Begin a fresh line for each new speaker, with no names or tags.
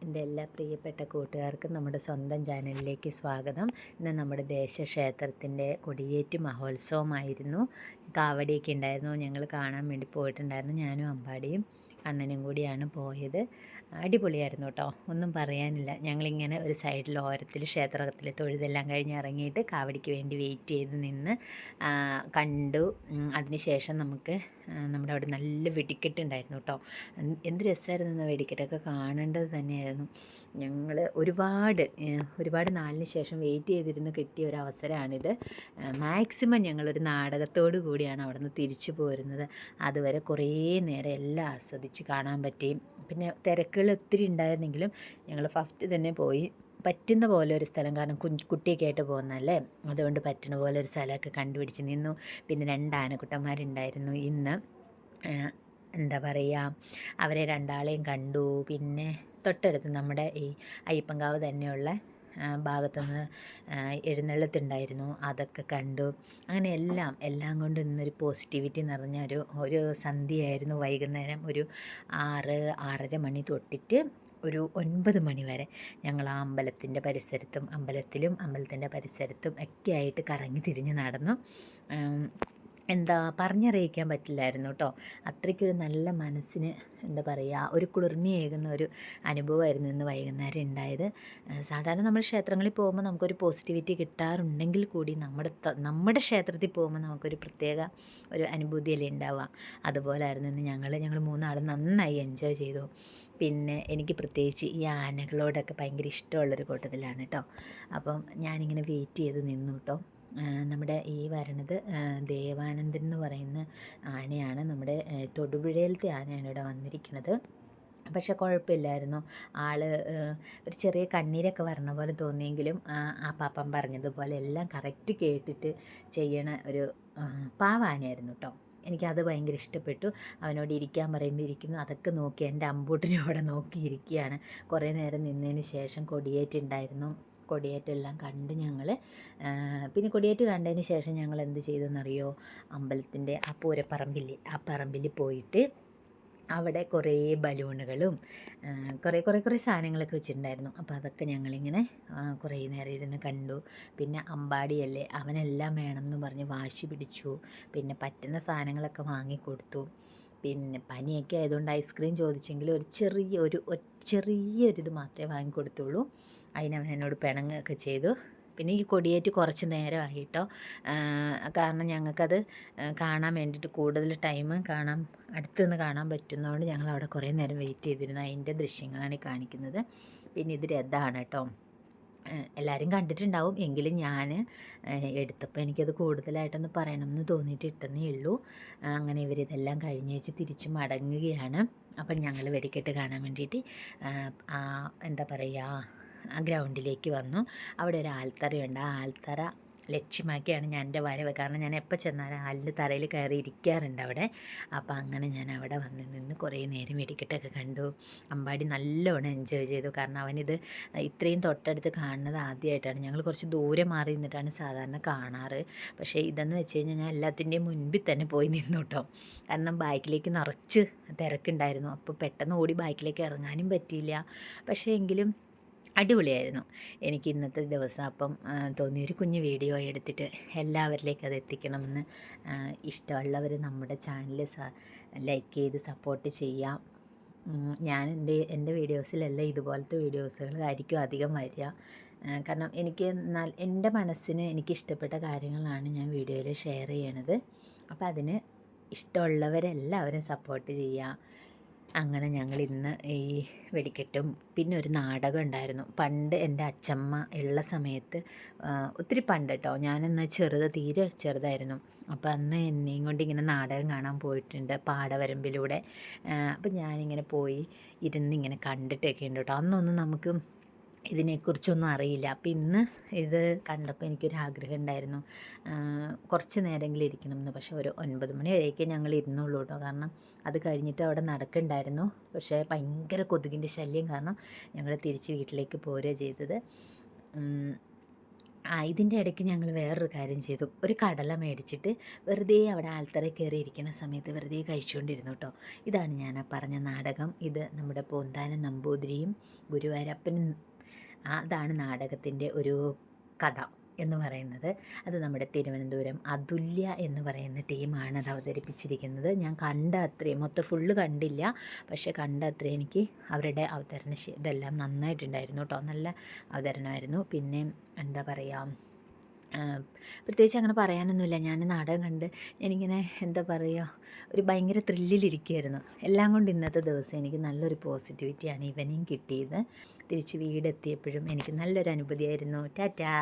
എൻ്റെ എല്ലാ പ്രിയപ്പെട്ട കൂട്ടുകാർക്കും നമ്മുടെ സ്വന്തം ചാനലിലേക്ക് സ്വാഗതം. ഇന്ന് നമ്മുടെ ദേശക്ഷേത്രത്തിൻ്റെ കൊടിയേറ്റ് മഹോത്സവമായിരുന്നു. കാവടിയൊക്കെ ഉണ്ടായിരുന്നു. ഞങ്ങൾ കാണാൻ വേണ്ടി പോയിട്ടുണ്ടായിരുന്നു. ഞാനും അമ്പാടിയും അണ്ണനും കൂടിയാണ് പോയത്. അടിപൊളിയായിരുന്നു കേട്ടോ, ഒന്നും പറയാനില്ല. ഞങ്ങളിങ്ങനെ ഒരു സൈഡിൽ ഓരത്തിൽ ക്ഷേത്രത്തിൽ തൊഴുതെല്ലാം കഴിഞ്ഞ് ഇറങ്ങിയിട്ട് കാവടിക്ക് വേണ്ടി വെയിറ്റ് ചെയ്ത് നിന്ന് കണ്ടു. അതിനുശേഷം നമുക്ക് നമ്മുടെ അവിടെ നല്ല വെടിക്കെട്ടുണ്ടായിരുന്നു കേട്ടോ. എന്ത് രസമായിരുന്നു വെടിക്കെട്ടൊക്കെ കാണേണ്ടത് തന്നെയായിരുന്നു. ഞങ്ങൾ ഒരുപാട് നാളിന് ശേഷം വെയിറ്റ് ചെയ്തിരുന്ന് കിട്ടിയ ഒരു അവസരമാണിത്. മാക്സിമം ഞങ്ങളൊരു നാടകത്തോടു കൂടിയാണ് അവിടെ നിന്ന് തിരിച്ചു പോരുന്നത്. അതുവരെ കുറേ നേരം എല്ലാം ആസ്വദിച്ച് കാണാൻ പറ്റി. പിന്നെ തിരക്കുകൾ ഒത്തിരി ഉണ്ടായിരുന്നെങ്കിലും ഞങ്ങൾ ഫസ്റ്റ് തന്നെ പോയി പറ്റുന്ന പോലെ ഒരു സ്ഥലം, കാരണം കുട്ടിയൊക്കെ ആയിട്ട് പോകുന്നതല്ലേ, അതുകൊണ്ട് പറ്റുന്ന പോലെ ഒരു സ്ഥലമൊക്കെ കണ്ടുപിടിച്ച് നിന്നു. പിന്നെ 2 ആനക്കുട്ടന്മാരുണ്ടായിരുന്നു ഇന്ന്. എന്താ പറയുക, അവരെ രണ്ടാളെയും കണ്ടു. പിന്നെ തൊട്ടടുത്ത് നമ്മുടെ ഈ അയ്യപ്പൻകാവ് തന്നെയുള്ള ഭാഗത്തുനിന്ന് എഴുന്നള്ളത്തുണ്ടായിരുന്നു, അതൊക്കെ കണ്ടു. അങ്ങനെ എല്ലാം കൊണ്ട് ഇന്നൊരു പോസിറ്റിവിറ്റി നിറഞ്ഞ ഒരു സന്ധ്യയായിരുന്നു. വൈകുന്നേരം ഒരു 6-6:30 മണി തൊട്ടിട്ട് ഒരു 9 മണി വരെ ഞങ്ങൾ ആ അമ്പലത്തിൻ്റെ അമ്പലത്തിൻ്റെ പരിസരത്തും ഒക്കെ ആയിട്ട് കറങ്ങി തിരിഞ്ഞ് നടന്നു. എന്താ പറഞ്ഞറിയിക്കാൻ പറ്റില്ലായിരുന്നു കേട്ടോ. അത്രയ്ക്കൊരു നല്ല മനസ്സിന് എന്താ പറയുക, ഒരു കുളിർമയേകുന്ന ഒരു അനുഭവമായിരുന്നു ഇന്ന് വൈകുന്നേരം ഉണ്ടായത്. സാധാരണ നമ്മൾ ക്ഷേത്രങ്ങളിൽ പോകുമ്പോൾ നമുക്കൊരു പോസിറ്റിവിറ്റി കിട്ടാറുണ്ടെങ്കിൽ കൂടി നമ്മുടെ ക്ഷേത്രത്തിൽ പോകുമ്പോൾ നമുക്കൊരു പ്രത്യേക ഒരു അനുഭൂതിയല്ലേ ഉണ്ടാവുക. അതുപോലായിരുന്നു ഇന്ന് ഞങ്ങൾ 3 നന്നായി എൻജോയ് ചെയ്തു. പിന്നെ എനിക്ക് പ്രത്യേകിച്ച് ഈ ആനകളോടൊക്കെ ഭയങ്കര ഇഷ്ടമുള്ളൊരു കൂട്ടത്തിലാണ് കേട്ടോ. അപ്പം ഞാനിങ്ങനെ വെയിറ്റ് ചെയ്ത് നിന്നു കേട്ടോ. നമ്മുടെ ഈ വരണത് ദേവാനന്ദൻ എന്ന് പറയുന്ന ആനയാണ്. നമ്മുടെ തൊടുപുഴയിലത്തെ ആനയാണ് ഇവിടെ വന്നിരിക്കുന്നത്. പക്ഷെ കുഴപ്പമില്ലായിരുന്നു. ഒരു ചെറിയ കണ്ണീരൊക്കെ വരണ പോലെ തോന്നിയെങ്കിലും ആ പാപ്പൻ പറഞ്ഞതുപോലെ എല്ലാം കറക്റ്റ് കേട്ടിട്ട് ചെയ്യണ ഒരു പാവാനയായിരുന്നു കേട്ടോ. എനിക്കത് ഭയങ്കര ഇഷ്ടപ്പെട്ടു. അവനോട് ഇരിക്കാൻ പറയുമ്പോൾ ഇരിക്കുന്നു. അതൊക്കെ നോക്കി എൻ്റെ അമ്പൂട്ടിനും അവിടെ നോക്കിയിരിക്കുകയാണ്. കുറേ നേരം നിന്നതിന് ശേഷം കൊടിയേറ്റുണ്ടായിരുന്നു. കൊടിയേറ്റെല്ലാം കണ്ട് ഞങ്ങൾ പിന്നെ കൊടിയേറ്റ് കണ്ടതിന് ശേഷം ഞങ്ങൾ എന്ത് ചെയ്തെന്നറിയോ, അമ്പലത്തിൻ്റെ ആ പറമ്പിൽ പോയിട്ട് അവിടെ കുറേ ബലൂണുകളും കുറേ സാധനങ്ങളൊക്കെ വെച്ചിട്ടുണ്ടായിരുന്നു. അപ്പോൾ അതൊക്കെ ഞങ്ങളിങ്ങനെ കുറേ നേരം ഇരുന്ന് കണ്ടു. പിന്നെ അമ്പാടിയല്ലേ, അവനെല്ലാം വേണമെന്ന് പറഞ്ഞ് വാശി പിടിച്ചു. പിന്നെ പറ്റുന്ന സാധനങ്ങളൊക്കെ വാങ്ങിക്കൊടുത്തു. പിന്നെ പനിയൊക്കെ ആയതുകൊണ്ട് ഐസ്ക്രീം ചോദിച്ചെങ്കിൽ ചെറിയൊരിത് മാത്രമേ വാങ്ങിക്കൊടുത്തുള്ളൂ. അതിനവൻ എന്നോട് പിണങ്ങുകയൊക്കെ ചെയ്തു. പിന്നെ ഈ കൊടിയേറ്റ് കുറച്ച് നേരമായിട്ടോ, കാരണം ഞങ്ങൾക്കത് കാണാൻ വേണ്ടിയിട്ട് കൂടുതൽ ടൈം അടുത്തുനിന്ന് കാണാൻ പറ്റുന്നതുകൊണ്ട് ഞങ്ങൾ അവിടെ കുറേ നേരം വെയിറ്റ് ചെയ്തിരുന്നു. അതിൻ്റെ ദൃശ്യങ്ങളാണ് ഈ കാണിക്കുന്നത്. പിന്നെ ഇത് രഥമാണ് കേട്ടോ. എല്ലാവരും കണ്ടിട്ടുണ്ടാവും, എങ്കിലും ഞാൻ എടുത്തപ്പോൾ എനിക്കത് കൂടുതലായിട്ടൊന്ന് പറയണമെന്ന് തോന്നിയിട്ട് ഇട്ടെന്നേ ഉള്ളൂ. അങ്ങനെ ഇവരിതെല്ലാം കഴിഞ്ഞേച്ച് തിരിച്ച് മടങ്ങുകയാണ്. അപ്പം ഞങ്ങൾ വെടിക്കെട്ട് കാണാൻ വേണ്ടിയിട്ട് എന്താ പറയുക, ആ ഗ്രൗണ്ടിലേക്ക് വന്നു. അവിടെ ഒരു ആൽത്തറയുണ്ട്. ആ ആൽത്തറ ലക്ഷ്യമാക്കിയാണ് ഞാൻ എൻ്റെ വരവ്. കാരണം ഞാൻ എപ്പോൾ ചെന്നാലും ആലിൻ്റെ തറയിൽ കയറി ഇരിക്കാറുണ്ട് അവിടെ. അപ്പോൾ അങ്ങനെ ഞാൻ അവിടെ വന്ന് നിന്ന് കുറേ നേരം വെടിക്കെട്ടൊക്കെ കണ്ടു. അമ്പാടി നല്ലോണം എൻജോയ് ചെയ്തു. കാരണം അവനിത് ഇത്രയും തൊട്ടടുത്ത് കാണുന്നത് ആദ്യമായിട്ടാണ്. ഞങ്ങൾ കുറച്ച് ദൂരെ മാറി നിന്നിട്ടാണ് സാധാരണ കാണാറ്. പക്ഷേ ഇതെന്ന് വെച്ച് കഴിഞ്ഞാൽ ഞാൻ എല്ലാത്തിൻ്റെയും മുൻപിൽ തന്നെ പോയി നിന്നു കേട്ടോ. കാരണം ബാക്കിലേക്ക് നിറച്ച് തിരക്കുണ്ടായിരുന്നു. അപ്പോൾ പെട്ടെന്ന് ഓടി ബാക്കിലേക്ക് ഇറങ്ങാനും പറ്റിയില്ല. പക്ഷേ എങ്കിലും അടിപൊളിയായിരുന്നു. എനിക്ക് ഇന്നത്തെ ദിവസം അപ്പം തോന്നിയൊരു കുഞ്ഞു വീഡിയോ എടുത്തിട്ട് എല്ലാവരിലേക്കും അത് എത്തിക്കണമെന്ന്. ഇഷ്ടമുള്ളവർ നമ്മുടെ ചാനൽ ലൈക്ക് ചെയ്ത് സപ്പോർട്ട് ചെയ്യാം. ഞാൻ എൻ്റെ വീഡിയോസിലെല്ലാം ഇതുപോലത്തെ വീഡിയോസുകളായിരിക്കും അധികം വരിക. കാരണം എൻ്റെ മനസ്സിന് എനിക്കിഷ്ടപ്പെട്ട കാര്യങ്ങളാണ് ഞാൻ വീഡിയോയിൽ ഷെയർ ചെയ്യണത്. അപ്പോൾ അതിന് ഇഷ്ടമുള്ളവരെല്ലാവരും സപ്പോർട്ട് ചെയ്യുക. അങ്ങനെ ഞങ്ങൾ ഇന്ന് ഈ വെടിക്കെട്ടും പിന്നെ ഒരു നാടകം ഉണ്ടായിരുന്നു. പണ്ട് എൻ്റെ അച്ചമ്മ ഉള്ള സമയത്ത്, ഒത്തിരി പണ്ട് കേട്ടോ, ഞാനെന്നാൽ തീരെ ചെറുതായിരുന്നു. അപ്പോൾ അന്ന് എന്നെയും കൊണ്ട് ഇങ്ങനെ നാടകം കാണാൻ പോയിട്ടുണ്ട് പാടവരമ്പിലൂടെ. അപ്പോൾ ഞാനിങ്ങനെ പോയി ഇരുന്നിങ്ങനെ കണ്ടിട്ടൊക്കെ ഉണ്ട് കേട്ടോ. അന്നൊന്നും നമുക്ക് ഇതിനെക്കുറിച്ചൊന്നും അറിയില്ല. അപ്പം ഇന്ന് ഇത് കണ്ടപ്പോൾ എനിക്കൊരാഗ്രഹം ഉണ്ടായിരുന്നു കുറച്ച് നേരമെങ്കിലും ഇരിക്കണമെന്ന്. പക്ഷേ ഒരു 9 മണി വരെയൊക്കെ ഞങ്ങൾ ഇരുന്നുള്ളൂ കേട്ടോ. കാരണം അത് കഴിഞ്ഞിട്ട് അവിടെ നടക്കുന്നുണ്ടായിരുന്നു. പക്ഷേ ഭയങ്കര കൊതുകിൻ്റെ ശല്യം കാരണം ഞങ്ങൾ തിരിച്ച് വീട്ടിലേക്ക് പോരുക ചെയ്തത്. ഇതിൻ്റെ ഇടയ്ക്ക് ഞങ്ങൾ വേറൊരു കാര്യം ചെയ്തു. ഒരു കടല മേടിച്ചിട്ട് വെറുതെ അവിടെ ആൽത്തറയിൽ കയറി ഇരിക്കുന്ന സമയത്ത് വെറുതെ കഴിച്ചുകൊണ്ടിരുന്നു കേട്ടോ. ഇതാണ് ഞാൻ ആ പറഞ്ഞ നാടകം. ഇത് നമ്മുടെ പൂന്താനം നമ്പൂതിരിയും ഗുരുവായൂരപ്പനും, അതാണ് നാടകത്തിൻ്റെ ഒരു കഥ എന്ന് പറയുന്നത്. അത് നമ്മുടെ തിരുവനന്തപുരം അതുല്യ എന്ന് പറയുന്ന ടീമാണ് അത് അവതരിപ്പിച്ചിരിക്കുന്നത്. ഞാൻ കണ്ട അത്രയും, മൊത്തം ഫുള്ള് കണ്ടില്ല, പക്ഷേ കണ്ട അത്രയും എനിക്ക് അവരുടെ അവതരണ ഇതെല്ലാം നന്നായിട്ടുണ്ടായിരുന്നു കേട്ടോ. നല്ല അവതരണമായിരുന്നു. പിന്നെ എന്താ പറയുക, പ്രത്യേകിച്ച് അങ്ങനെ പറയാനൊന്നുമില്ല. ഞാൻ നാടകം കണ്ട് എനിക്കിങ്ങനെ എന്താ പറയുക, ഒരു ഭയങ്കര ത്രില്ലിലിരിക്കുമായിരുന്നു. എല്ലാം കൊണ്ട് ഇന്നത്തെ ദിവസം എനിക്ക് നല്ലൊരു പോസിറ്റിവിറ്റിയാണ് ഈവനിങ് കിട്ടിയത്. തിരിച്ച് വീടെത്തിയപ്പോഴും എനിക്ക് നല്ലൊരു അനുഭൂതിയായിരുന്നു. ടാറ്റാ.